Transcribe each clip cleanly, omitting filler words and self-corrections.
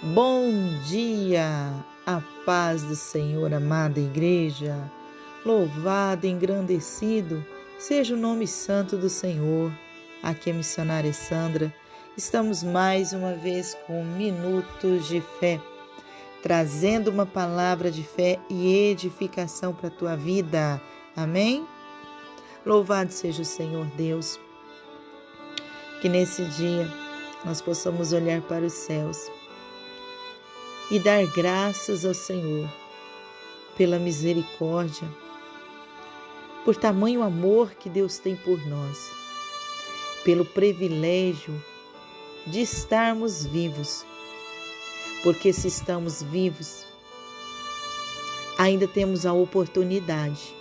Bom dia, a paz do Senhor, amada igreja. Louvado e engrandecido seja o nome santo do Senhor. Aqui é a missionária Sandra. Estamos mais uma vez com Minutos de Fé, trazendo uma palavra de fé e edificação para a tua vida. Amém? Louvado seja o Senhor Deus. Que nesse dia nós possamos olhar para os céus e dar graças ao Senhor pela misericórdia, por tamanho amor que Deus tem por nós, pelo privilégio de estarmos vivos, porque se estamos vivos, ainda temos a oportunidade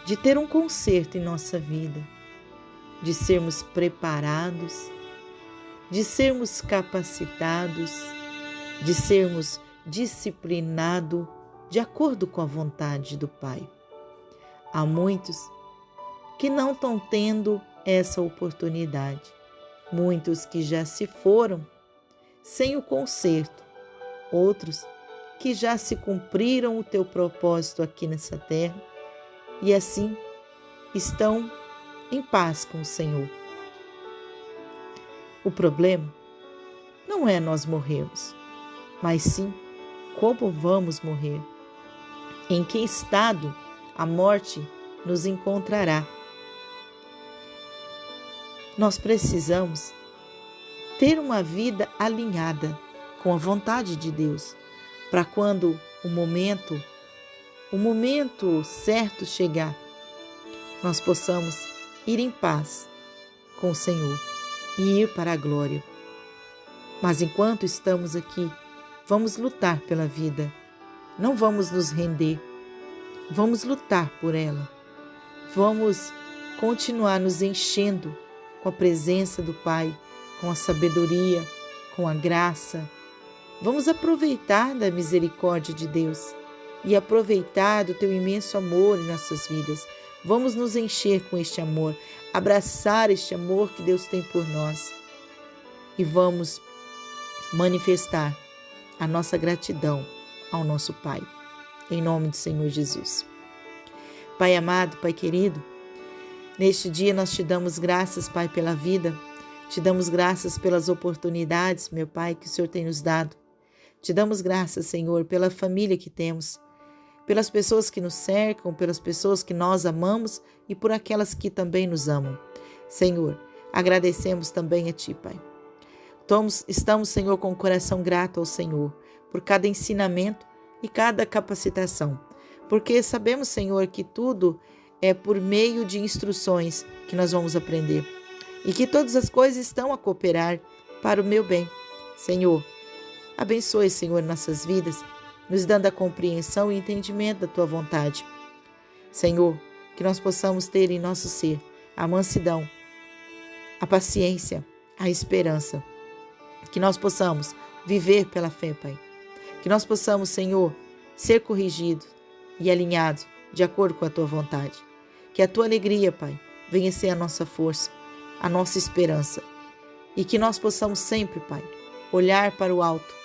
de ter um conserto em nossa vida, de sermos preparados, de sermos capacitados, de sermos disciplinados de acordo com a vontade do Pai. Há muitos que não estão tendo essa oportunidade, muitos que já se foram sem o conserto, outros que já se cumpriram o teu propósito aqui nessa terra e assim estão em paz com o Senhor. O problema não é nós morrermos, mas sim como vamos morrer, em que estado a morte nos encontrará. Nós precisamos ter uma vida alinhada com a vontade de Deus, para quando o momento certo chegar, nós possamos ir em paz com o Senhor e ir para a glória. Mas enquanto estamos aqui, vamos lutar pela vida, não vamos nos render, vamos lutar por ela, vamos continuar nos enchendo com a presença do Pai, com a sabedoria, com a graça. Vamos aproveitar da misericórdia de Deus e aproveitar do teu imenso amor em nossas vidas. Vamos nos encher com este amor, abraçar este amor que Deus tem por nós e vamos manifestar a nossa gratidão ao nosso Pai, em nome do Senhor Jesus. Pai amado, Pai querido, neste dia nós te damos graças, Pai, pela vida, te damos graças pelas oportunidades, meu Pai, que o Senhor tem nos dado. Te damos graças, Senhor, pela família que temos, pelas pessoas que nos cercam, pelas pessoas que nós amamos e por aquelas que também nos amam. Senhor, agradecemos também a Ti, Pai. Estamos, Senhor, com o coração grato ao Senhor por cada ensinamento e cada capacitação, porque sabemos, Senhor, que tudo é por meio de instruções que nós vamos aprender e que todas as coisas estão a cooperar para o meu bem. Senhor, abençoe, Senhor, nossas vidas, nos dando a compreensão e entendimento da Tua vontade. Senhor, que nós possamos ter em nosso ser a mansidão, a paciência, a esperança, que nós possamos viver pela fé, Pai. Que nós possamos, Senhor, ser corrigidos e alinhados de acordo com a Tua vontade. Que a Tua alegria, Pai, venha ser a nossa força, a nossa esperança. E que nós possamos sempre, Pai, olhar para o alto,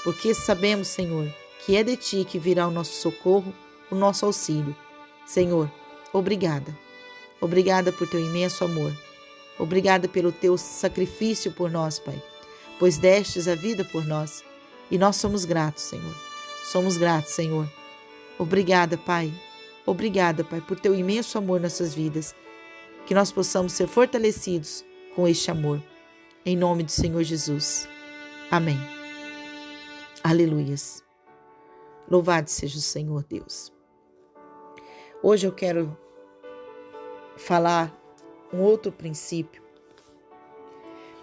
porque sabemos, Senhor, que é de Ti que virá o nosso socorro, o nosso auxílio. Senhor, obrigada. Obrigada por Teu imenso amor. Obrigada pelo Teu sacrifício por nós, Pai, pois destes a vida por nós. E nós somos gratos, Senhor. Somos gratos, Senhor. Obrigada, Pai. Obrigada, Pai, por Teu imenso amor nas nossas vidas. Que nós possamos ser fortalecidos com este amor. Em nome do Senhor Jesus. Amém. Aleluias. Louvado seja o Senhor Deus. Hoje eu quero falar um outro princípio,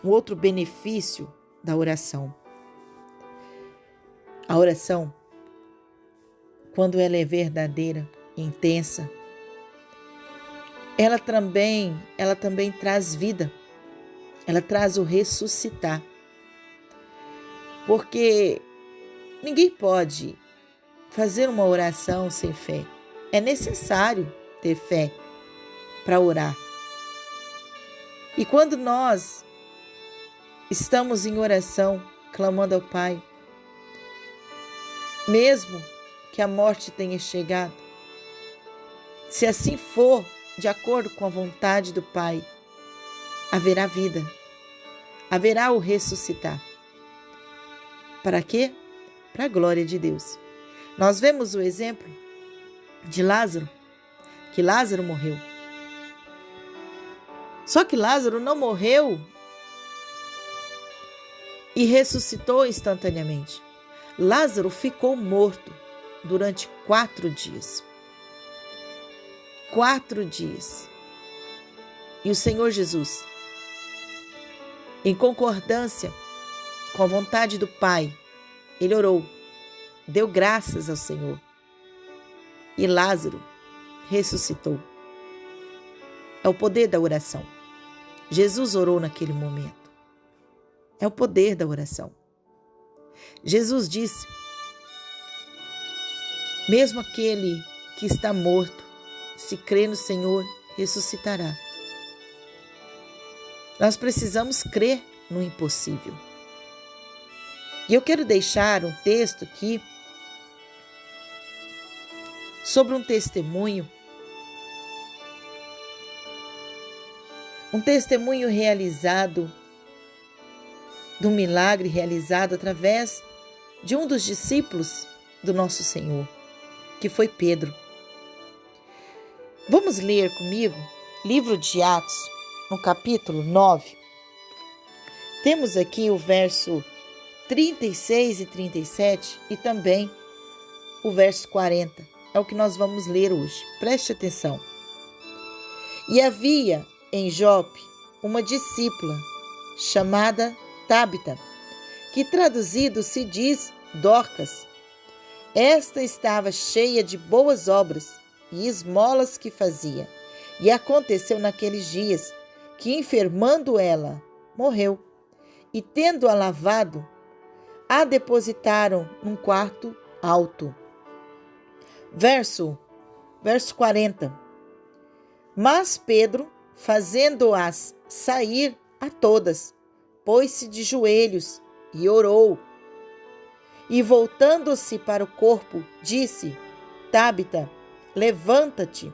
um outro benefício da oração. A oração, quando ela é verdadeira, intensa, ela também traz vida, ela traz o ressuscitar. Porque ninguém pode fazer uma oração sem fé. É necessário ter fé para orar. E quando nós estamos em oração, clamando ao Pai. Mesmo que a morte tenha chegado, se assim for, de acordo com a vontade do Pai, haverá vida, haverá o ressuscitar. Para quê? Para a glória de Deus. Nós vemos o exemplo de Lázaro, que Lázaro morreu. Só que Lázaro não morreu e ressuscitou instantaneamente. Lázaro ficou morto durante 4 dias. 4 dias. E o Senhor Jesus, em concordância com a vontade do Pai, ele orou, deu graças ao Senhor. E Lázaro ressuscitou. É o poder da oração. Jesus orou naquele momento. É o poder da oração. Jesus disse: mesmo aquele que está morto, se crê no Senhor, ressuscitará. Nós precisamos crer no impossível. E eu quero deixar um texto aqui sobre um testemunho realizado, de um milagre realizado através de um dos discípulos do nosso Senhor, que foi Pedro. Vamos ler comigo livro de Atos, no capítulo 9. Temos aqui o verso 36 e 37 e também o verso 40. É o que nós vamos ler hoje. Preste atenção. E havia em Jope uma discípula chamada Tábita, que traduzido se diz Dorcas. Esta estava cheia de boas obras e esmolas que fazia. E aconteceu naqueles dias que, enfermando ela, morreu. E tendo-a lavado, a depositaram num quarto alto. Verso 40. Mas Pedro, fazendo-as sair a todas, pôs-se de joelhos e orou. E voltando-se para o corpo, disse: Tábita, levanta-te.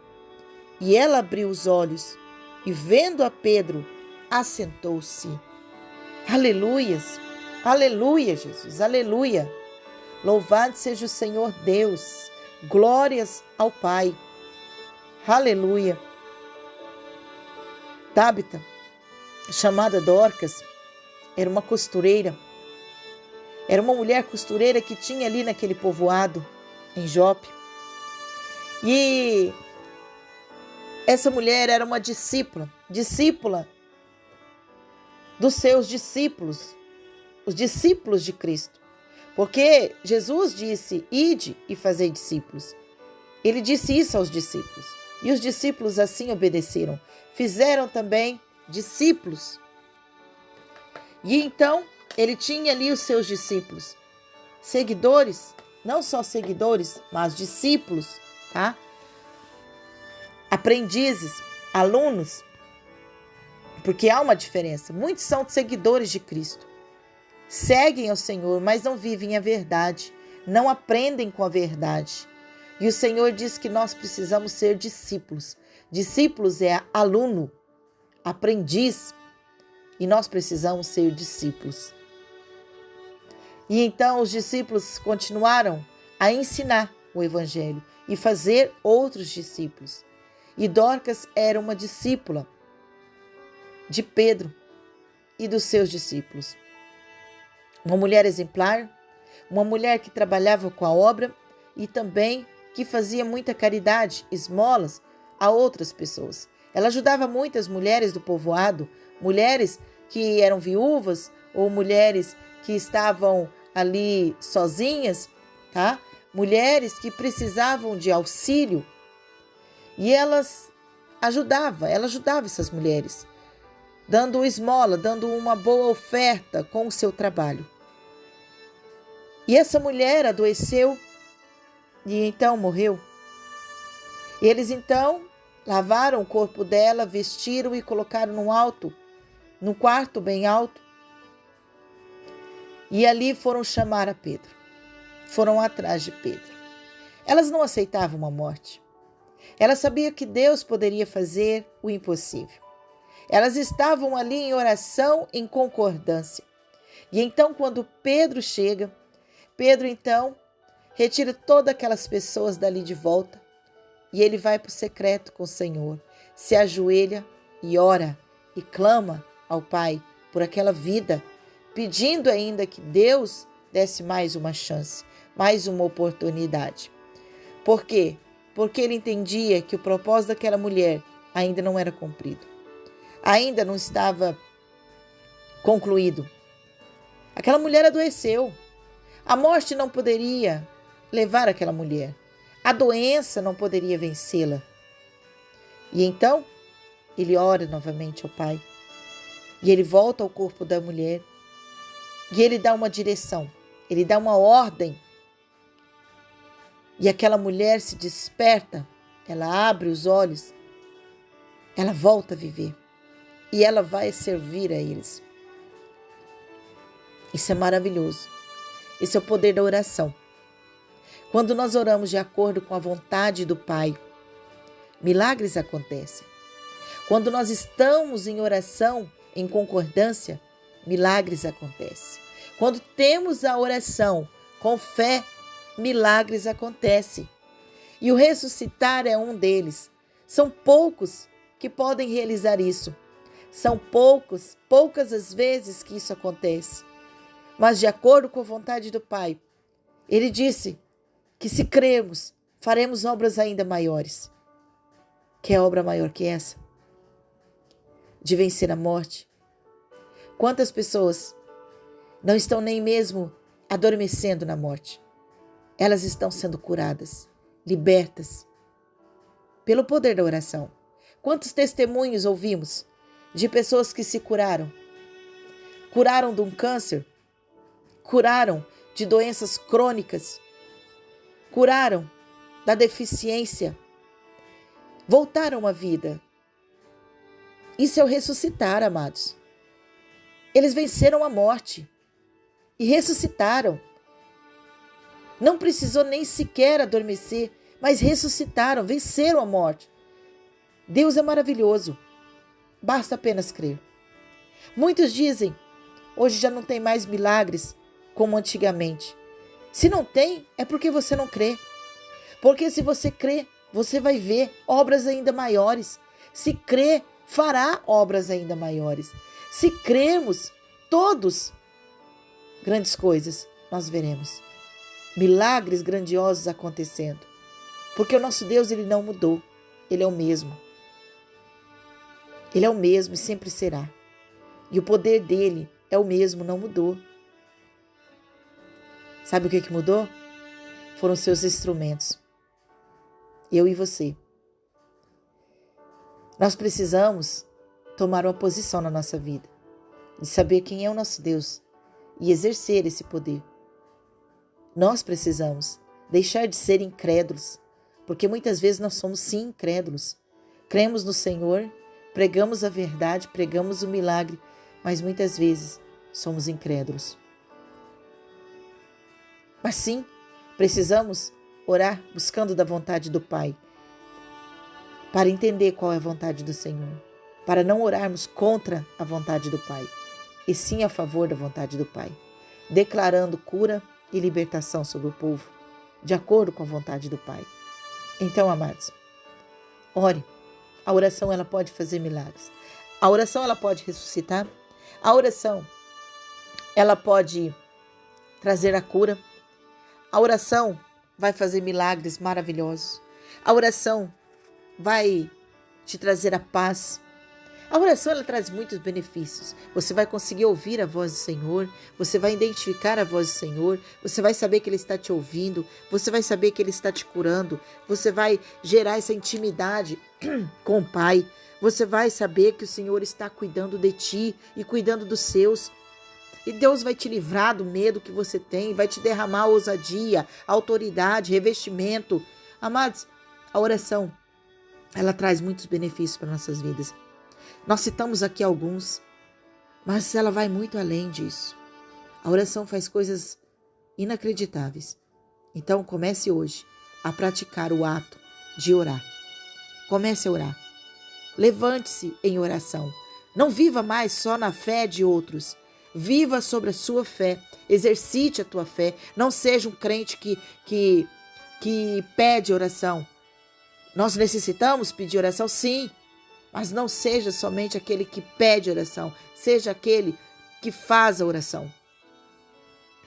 E ela abriu os olhos, e vendo a Pedro, assentou-se. Aleluias! Aleluia, Jesus! Aleluia! Louvado seja o Senhor Deus! Glórias ao Pai! Aleluia! Tábita, chamada Dorcas, era uma costureira. Era uma mulher costureira que tinha ali naquele povoado, em Jope. E essa mulher era uma discípula dos seus discípulos, os discípulos de Cristo. Porque Jesus disse: ide e fazei discípulos. Ele disse isso aos discípulos. E os discípulos assim obedeceram. Fizeram também discípulos. E então ele tinha ali os seus discípulos, seguidores, não só seguidores, mas discípulos, tá? Aprendizes, alunos, porque há uma diferença. Muitos são seguidores de Cristo, seguem ao Senhor, mas não vivem a verdade, não aprendem com a verdade. E o Senhor diz que nós precisamos ser discípulos. Discípulos é aluno, aprendiz, e nós precisamos ser discípulos. E então os discípulos continuaram a ensinar o Evangelho e fazer outros discípulos. E Dorcas era uma discípula de Pedro e dos seus discípulos. Uma mulher exemplar, uma mulher que trabalhava com a obra e também que fazia muita caridade, esmolas a outras pessoas. Ela ajudava muitas mulheres do povoado, mulheres que eram viúvas ou mulheres que estavam ali sozinhas, tá? Mulheres que precisavam de auxílio. E ela ajudava essas mulheres, dando esmola, dando uma boa oferta com o seu trabalho. E essa mulher adoeceu e então morreu. Eles então lavaram o corpo dela, vestiram e colocaram num quarto bem alto. E ali foram chamar a Pedro. Foram atrás de Pedro. Elas não aceitavam uma morte. Elas sabiam que Deus poderia fazer o impossível. Elas estavam ali em oração, em concordância. E então, quando Pedro chega, Pedro então retira todas aquelas pessoas dali de volta e ele vai para o secreto com o Senhor, se ajoelha e ora e clama ao Pai por aquela vida, pedindo ainda que Deus desse mais uma chance, mais uma oportunidade. Por quê? Porque ele entendia que o propósito daquela mulher ainda não era cumprido, ainda não estava concluído. Aquela mulher adoeceu. A morte não poderia levar aquela mulher. A doença não poderia vencê-la. E então, ele ora novamente ao Pai. E ele volta ao corpo da mulher. E ele dá uma direção. Ele dá uma ordem. E aquela mulher se desperta. Ela abre os olhos. Ela volta a viver. E ela vai servir a eles. Isso é maravilhoso. Esse é o poder da oração. Quando nós oramos de acordo com a vontade do Pai, milagres acontecem. Quando nós estamos em oração, em concordância, milagres acontecem. Quando temos a oração com fé, milagres acontecem. E o ressuscitar é um deles. São poucos que podem realizar isso. São poucas as vezes que isso acontece. Mas de acordo com a vontade do Pai, ele disse que se crermos, faremos obras ainda maiores. Quer obra maior que essa? De vencer a morte? Quantas pessoas não estão nem mesmo adormecendo na morte? Elas estão sendo curadas, libertas, pelo poder da oração. Quantos testemunhos ouvimos de pessoas que se curaram? Curaram de um câncer, curaram de doenças crônicas, curaram da deficiência, voltaram à vida. Isso é o ressuscitar, amados. Eles venceram a morte e ressuscitaram. Não precisou nem sequer adormecer, mas ressuscitaram, venceram a morte. Deus é maravilhoso. Basta apenas crer. Muitos dizem, hoje já não tem mais milagres como antigamente. Se não tem, é porque você não crê. Porque se você crê, você vai ver obras ainda maiores. Se crê, fará obras ainda maiores. Se crermos, todos, grandes coisas nós veremos. Milagres grandiosos acontecendo. Porque o nosso Deus, ele não mudou. Ele é o mesmo. Ele é o mesmo e sempre será. E o poder dele é o mesmo, não mudou. Sabe o que mudou? Foram seus instrumentos. Eu e você. Nós precisamos tomar uma posição na nossa vida. De saber quem é o nosso Deus. E exercer esse poder. Nós precisamos deixar de ser incrédulos. Porque muitas vezes nós somos sim incrédulos. Cremos no Senhor, pregamos a verdade, pregamos o milagre. Mas muitas vezes somos incrédulos. Mas sim, precisamos orar buscando da vontade do Pai, para entender qual é a vontade do Senhor, para não orarmos contra a vontade do Pai, e sim a favor da vontade do Pai, declarando cura e libertação sobre o povo, de acordo com a vontade do Pai. Então, amados, ore. A oração, ela pode fazer milagres. A oração, ela pode ressuscitar. A oração, ela pode trazer a cura. A oração vai fazer milagres maravilhosos. A oração vai te trazer a paz. A oração, ela traz muitos benefícios. Você vai conseguir ouvir a voz do Senhor. Você vai identificar a voz do Senhor. Você vai saber que Ele está te ouvindo. Você vai saber que Ele está te curando. Você vai gerar essa intimidade com o Pai. Você vai saber que o Senhor está cuidando de ti e cuidando dos seus. E Deus vai te livrar do medo que você tem, vai te derramar ousadia, autoridade, revestimento. Amados, a oração, ela traz muitos benefícios para nossas vidas. Nós citamos aqui alguns, mas ela vai muito além disso. A oração faz coisas inacreditáveis. Então comece hoje a praticar o ato de orar. Comece a orar. Levante-se em oração. Não viva mais só na fé de outros. Viva sobre a sua fé. Exercite a tua fé. Não seja um crente que pede oração. Nós necessitamos pedir oração, sim. Mas não seja somente aquele que pede oração. Seja aquele que faz a oração.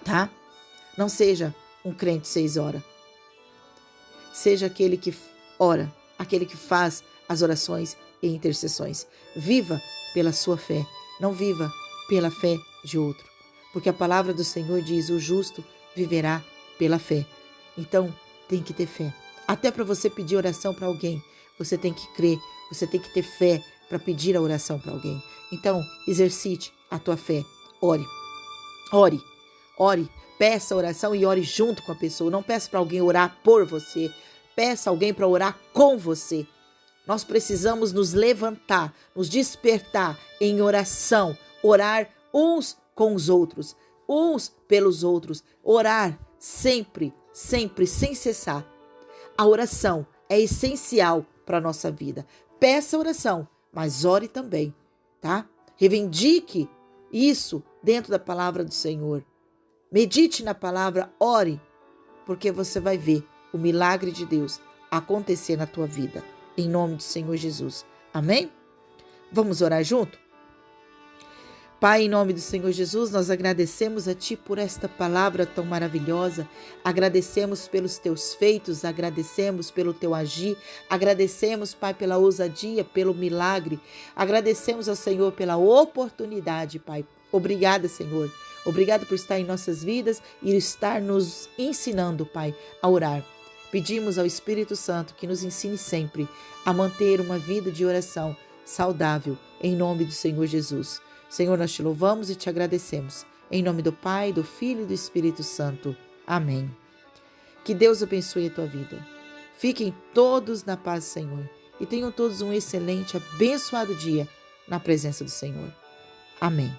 Tá? Não seja um crente 6 horas. Seja aquele que ora, aquele que faz as orações e intercessões. Viva pela sua fé, não viva pela fé de outro. Porque a palavra do Senhor diz, o justo viverá pela fé. Então, tem que ter fé. Até para você pedir oração para alguém, você tem que crer, você tem que ter fé para pedir a oração para alguém. Então, exercite a tua fé. Ore, ore, ore. Peça oração e ore junto com a pessoa. Não peça para alguém orar por você. Peça alguém para orar com você. Nós precisamos nos levantar, nos despertar em oração. Orar uns com os outros, uns pelos outros. Orar sempre, sempre, sem cessar. A oração é essencial para a nossa vida. Peça oração, mas ore também, tá? Reivindique isso dentro da palavra do Senhor. Medite na palavra, ore, porque você vai ver o milagre de Deus acontecer na tua vida, em nome do Senhor Jesus. Amém? Vamos orar junto? Pai, em nome do Senhor Jesus, nós agradecemos a Ti por esta palavra tão maravilhosa, agradecemos pelos Teus feitos, agradecemos pelo Teu agir, agradecemos, Pai, pela ousadia, pelo milagre, agradecemos ao Senhor pela oportunidade, Pai. Obrigada, Senhor. Obrigado por estar em nossas vidas e estar nos ensinando, Pai, a orar. Pedimos ao Espírito Santo que nos ensine sempre a manter uma vida de oração saudável, em nome do Senhor Jesus. Senhor, nós te louvamos e te agradecemos. Em nome do Pai, do Filho e do Espírito Santo. Amém. Que Deus abençoe a tua vida. Fiquem todos na paz do Senhor e tenham todos um excelente, abençoado dia na presença do Senhor. Amém.